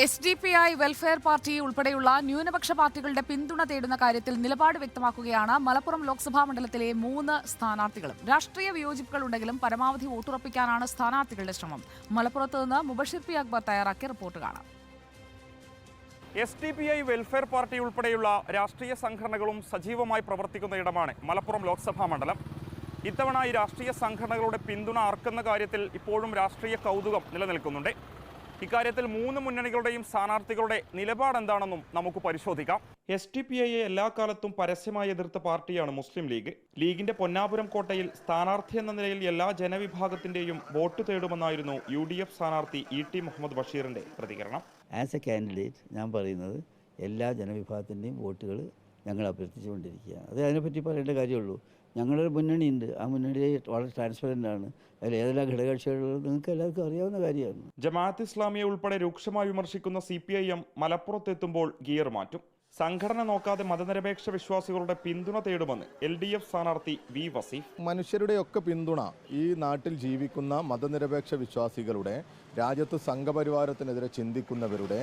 SDPI welfare party ഉൾപ്പെടെയുള്ള ന്യൂനപക്ഷ പാർട്ടികളുടെ പിന്തുണ തേടുന്ന കാര്യത്തിൽ നിലപാട് വ്യക്തമാക്കുകയാണ് മലപ്പുറം ലോക്സഭാ മണ്ഡലത്തിലെ 3 സ്ഥാനാർത്ഥികളും. രാഷ്ട്രീയ വിയോജിപ്പുകളുണ്ടെങ്കിലും പരമാവധി വോട്ടുറപ്പിക്കാനാണ് സ്ഥാനാർത്ഥികളുടെ ശ്രമം. മലപ്പുറത്ത് നിന്ന് മുബഷിർ പി അക്ബർ തയ്യാറാക്കിയ റിപ്പോർട്ട് കാണാം. SDPI വെൽഫെയർ പാർട്ടി ഉൾപ്പെടെയുള്ള രാഷ്ട്രീയ സംഘടനകളും സജീവമായി പ്രവർത്തിക്കുന്ന ഇടമാണ് മലപ്പുറം ലോക്സഭാ മണ്ഡലം. ഇത്തവണ ഈ രാഷ്ട്രീയ സംഘടനകളുടെ പിന്തുണ അർക്കുന്ന കാര്യത്തിൽ ഇപ്പോഴും രാഷ്ട്രീയ കൗതുകം നിലനിൽക്കുന്നുണ്ട്. ഇക്കാര്യത്തിൽ 3 മുന്നണികളുടെയും സ്ഥാനാർത്ഥികളുടെ നിലപാട് എന്താണെന്നും നമുക്ക് പരിശോധിക്കാം. SDPIയെ എല്ലാ കാലത്തും പരസ്യമായി എതിർത്ത പാർട്ടിയാണ് മുസ്ലിം ലീഗ്. ലീഗിന്റെ പൊന്നാപുരം കോട്ടയിൽ സ്ഥാനാർത്ഥി എന്ന നിലയിൽ എല്ലാ ജനവിഭാഗത്തിന്റെയും വോട്ട് തേടുമെന്നായിരുന്നു UDF സ്ഥാനാർത്ഥി ET മുഹമ്മദ് ബഷീറിന്റെ പ്രതികരണം. ആസ് എ കാൻഡിഡേറ്റ് ഞാൻ പറയുന്നത് എല്ലാ ജനവിഭാഗത്തിൻ്റെയും വോട്ടുകൾ ഞങ്ങൾ അഭ്യർത്ഥിച്ചുകൊണ്ടിരിക്കുകയാണ്. അതിനെപ്പറ്റി പറയേണ്ട കാര്യമുള്ളൂ. ഞങ്ങളൊരു മുന്നണിയുണ്ട്. ആ മുന്നണി വളരെ ട്രാൻസ്പെറൻ്റ് ആണ്. അതിൽ ഏതെല്ലാം ഘടകകക്ഷികളുള്ളത് നിങ്ങൾക്ക് എല്ലാവർക്കും അറിയാവുന്ന കാര്യമാണ്. ജമാഅത്ത് ഇസ്ലാമിയെ ഉൾപ്പെടെ രൂക്ഷമായി വിമർശിക്കുന്ന CPIM മലപ്പുറത്തെത്തുമ്പോൾ ഗിയർ മാറ്റും. സംഘടന നോക്കാതെ മതനിരപേക്ഷ വിശ്വാസികളുടെ പിന്തുണ തേടുമെന്ന് LDF സ്ഥാനാർത്ഥി V വസീഫ്. മനുഷ്യരുടെയൊക്കെ പിന്തുണ ഈ നാട്ടിൽ ജീവിക്കുന്ന മതനിരപേക്ഷ വിശ്വാസികളുടെ, രാജ്യത്ത് സംഘപരിവാരത്തിനെതിരെ ചിന്തിക്കുന്നവരുടെ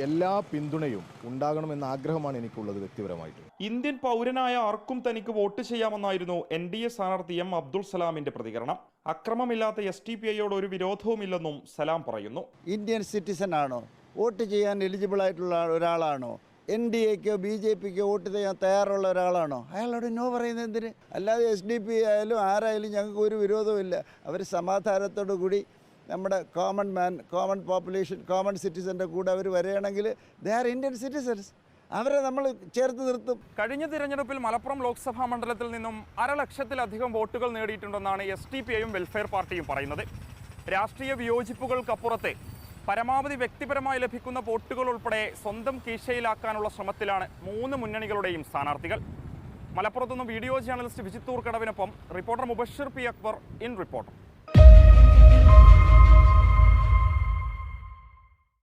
എല്ലാ പിന്തുണയും ഉണ്ടാകണമെന്ന ആഗ്രഹമാണ് എനിക്കുള്ളത് വ്യക്തിപരമായിട്ട്. ഇന്ത്യൻ പൗരനായ ആർക്കും തനിക്ക് വോട്ട് ചെയ്യാമെന്നായിരുന്നു NDA സ്ഥാനാർത്ഥി M അബ്ദുൾ സലാമിന്റെ പ്രതികരണം. അക്രമമില്ലാത്ത SDPIയോട് ഒരു വിരോധവുമില്ലെന്നും സലാം പറയുന്നു. ഇന്ത്യൻ സിറ്റിസൺ ആണോ, വോട്ട് ചെയ്യാൻ എലിജിബിൾ ആയിട്ടുള്ള ഒരാളാണോ, NDAക്കോ BJPക്കോ വോട്ട് ചെയ്യാൻ തയ്യാറുള്ള ഒരാളാണോ, അയാളോട് നോ പറയുന്നത് എന്തിന്? അല്ലാതെ SDPI ആയാലും ആരായാലും ഞങ്ങൾക്ക് ഒരു വിരോധമില്ല. അവർ സമാധാനത്തോടു കൂടി നമ്മുടെ common man, common population, common സിറ്റിസൻ്റെ കൂടെ അവർ വരികയാണെങ്കിൽ ദേ ആർ ഇന്ത്യൻ സിറ്റിസൺസ്. അവരെ നമ്മൾ ചേർത്ത് നിർത്തും. കഴിഞ്ഞ തിരഞ്ഞെടുപ്പിൽ മലപ്പുറം ലോക്സഭാ മണ്ഡലത്തിൽ നിന്നും 1,00,000-ലധികം വോട്ടുകൾ നേടിയിട്ടുണ്ടെന്നാണ് SDPIയും വെൽഫെയർ പാർട്ടിയും പറയുന്നത്. രാഷ്ട്രീയ വിയോജിപ്പുകൾക്കപ്പുറത്തെ പരമാവധി വ്യക്തിപരമായി ലഭിക്കുന്ന വോട്ടുകൾ ഉൾപ്പെടെ സ്വന്തം കീശയിലാക്കാനുള്ള ശ്രമത്തിലാണ് 3 മുന്നണികളുടെയും സ്ഥാനാർത്ഥികൾ. മലപ്പുറത്തുനിന്ന് വീഡിയോ ജേർണലിസ്റ്റ് വിജിത്തൂർ കടവിനൊപ്പം reporter Mubashir P Akbar in reporter.